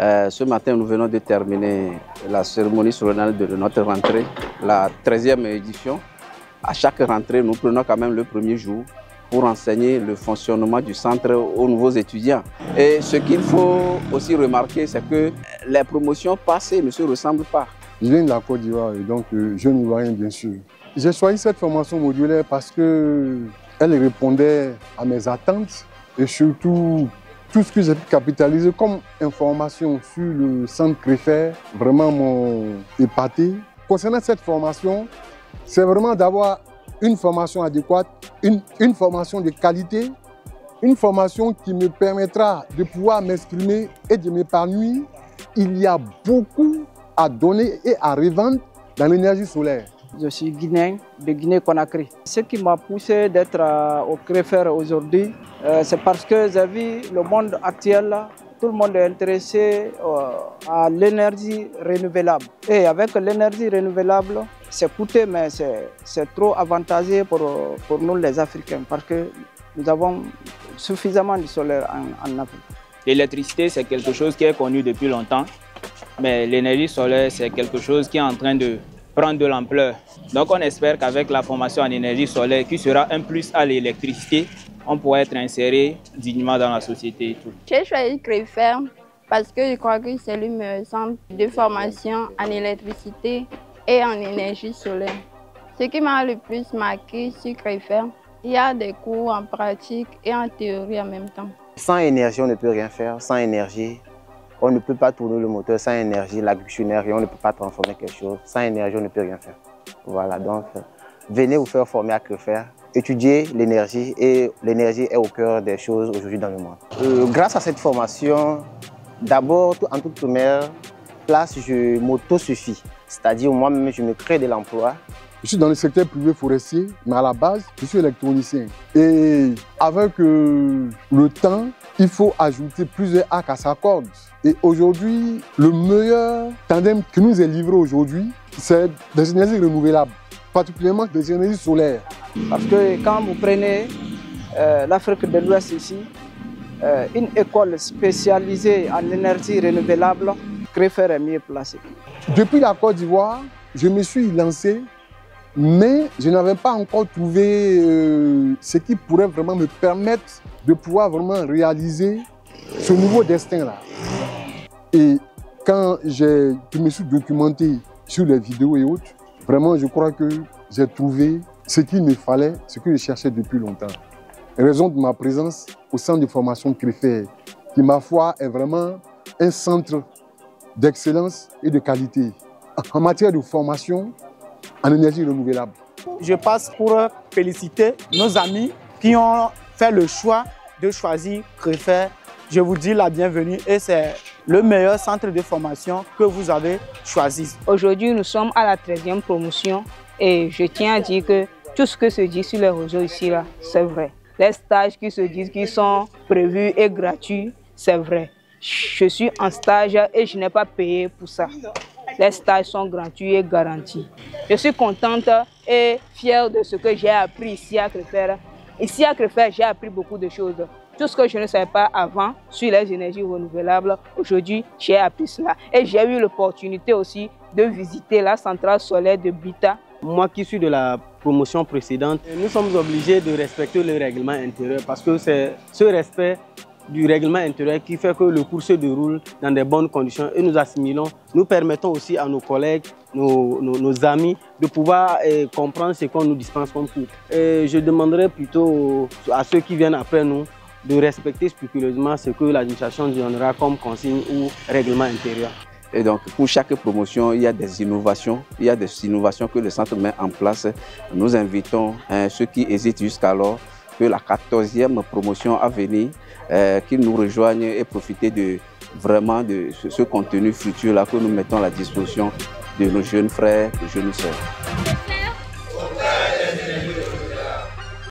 Ce matin, nous venons de terminer la cérémonie solennelle de notre rentrée, la 13e édition. À chaque rentrée, nous prenons quand même le premier jour pour enseigner le fonctionnement du centre aux nouveaux étudiants. Et ce qu'il faut aussi remarquer, c'est que les promotions passées ne se ressemblent pas. Je viens de la Côte d'Ivoire et donc jeune Ivoirien bien sûr. J'ai choisi cette formation modulaire parce qu'elle répondait à mes attentes et surtout tout ce que j'ai pu capitaliser comme information sur le centre CREFER vraiment m'ont épaté. Concernant cette formation, c'est vraiment d'avoir une formation adéquate, une formation de qualité, une formation qui me permettra de pouvoir m'exprimer et de m'épanouir. Il y a beaucoup à donner et à revendre dans l'énergie solaire. Je suis guinéen de Guinée-Conakry. Ce qui m'a poussé d'être au CREFER aujourd'hui, c'est parce que j'ai vu le monde actuel, tout le monde est intéressé à l'énergie renouvelable. Et avec l'énergie renouvelable, c'est coûteux, mais c'est trop avantageux pour nous les Africains, parce que nous avons suffisamment de solaire en Afrique. L'électricité, c'est quelque chose qui est connu depuis longtemps, mais l'énergie solaire, c'est quelque chose qui est en train de prendre de l'ampleur. Donc on espère qu'avec la formation en énergie solaire, qui sera un plus à l'électricité, on pourra être inséré dignement dans la société et tout. J'ai choisi CREFER parce que je crois que c'est le meilleur centre de formation en électricité et en énergie solaire. Ce qui m'a le plus marqué sur CREFER, il y a des cours en pratique et en théorie en même temps. Sans énergie, on ne peut rien faire. Sans énergie, on ne peut pas tourner le moteur. Sans énergie, l'agriculture, on ne peut pas transformer quelque chose. Sans énergie, on ne peut rien faire. Voilà, donc venez vous faire former à CREFER. Étudier l'énergie et l'énergie est au cœur des choses aujourd'hui dans le monde. Grâce à cette formation, d'abord, en toute première place, je m'autosuffis. C'est-à-dire moi-même, je me crée de l'emploi. Je suis dans le secteur privé forestier, mais à la base, je suis électronicien. Et avec le temps, il faut ajouter plusieurs arcs à sa corde. Et aujourd'hui, le meilleur tandem qui nous est livré aujourd'hui, c'est des énergies renouvelables, particulièrement des énergies solaires. Parce que quand vous prenez l'Afrique de l'Ouest ici, une école spécialisée en énergie renouvelable, CREFER est mieux placée. Depuis la Côte d'Ivoire, je me suis lancé, mais je n'avais pas encore trouvé ce qui pourrait vraiment me permettre de pouvoir vraiment réaliser ce nouveau destin-là. Et quand je me suis documenté sur les vidéos et autres, vraiment je crois que j'ai trouvé ce qu'il me fallait, ce que je cherchais depuis longtemps. Raison de ma présence au centre de formation CREFER, qui ma foi est vraiment un centre d'excellence et de qualité en matière de formation en énergie renouvelable. Je passe pour féliciter nos amis qui ont fait le choix de choisir CREFER. Je vous dis la bienvenue et c'est le meilleur centre de formation que vous avez choisi. Aujourd'hui, nous sommes à la 13e promotion et je tiens à dire que tout ce que se dit sur les réseaux ici, c'est vrai. Les stages qui se disent qu'ils sont prévus et gratuits, c'est vrai. Je suis en stage et je n'ai pas payé pour ça. Les stages sont gratuits et garantis. Je suis contente et fière de ce que j'ai appris ici à CREFER. Ici à CREFER, j'ai appris beaucoup de choses. Tout ce que je ne savais pas avant sur les énergies renouvelables, aujourd'hui, j'ai appris cela. Et j'ai eu l'opportunité aussi de visiter la centrale solaire de Bita. Moi qui suis de la promotion précédente, nous sommes obligés de respecter le règlement intérieur parce que c'est ce respect du règlement intérieur qui fait que le cours se déroule dans de bonnes conditions et nous assimilons. Nous permettons aussi à nos collègues, nos amis de pouvoir comprendre ce qu'on nous dispense comme cours. Et je demanderais plutôt à ceux qui viennent après nous de respecter scrupuleusement ce que l'administration donnera comme consigne ou règlement intérieur. Et donc, pour chaque promotion, il y a des innovations. Il y a des innovations que le centre met en place. Nous invitons ceux qui hésitent jusqu'alors que la 14e promotion à venir, qu'ils nous rejoignent et profiter vraiment de ce contenu futur-là que nous mettons à la disposition de nos jeunes frères et jeunes sœurs.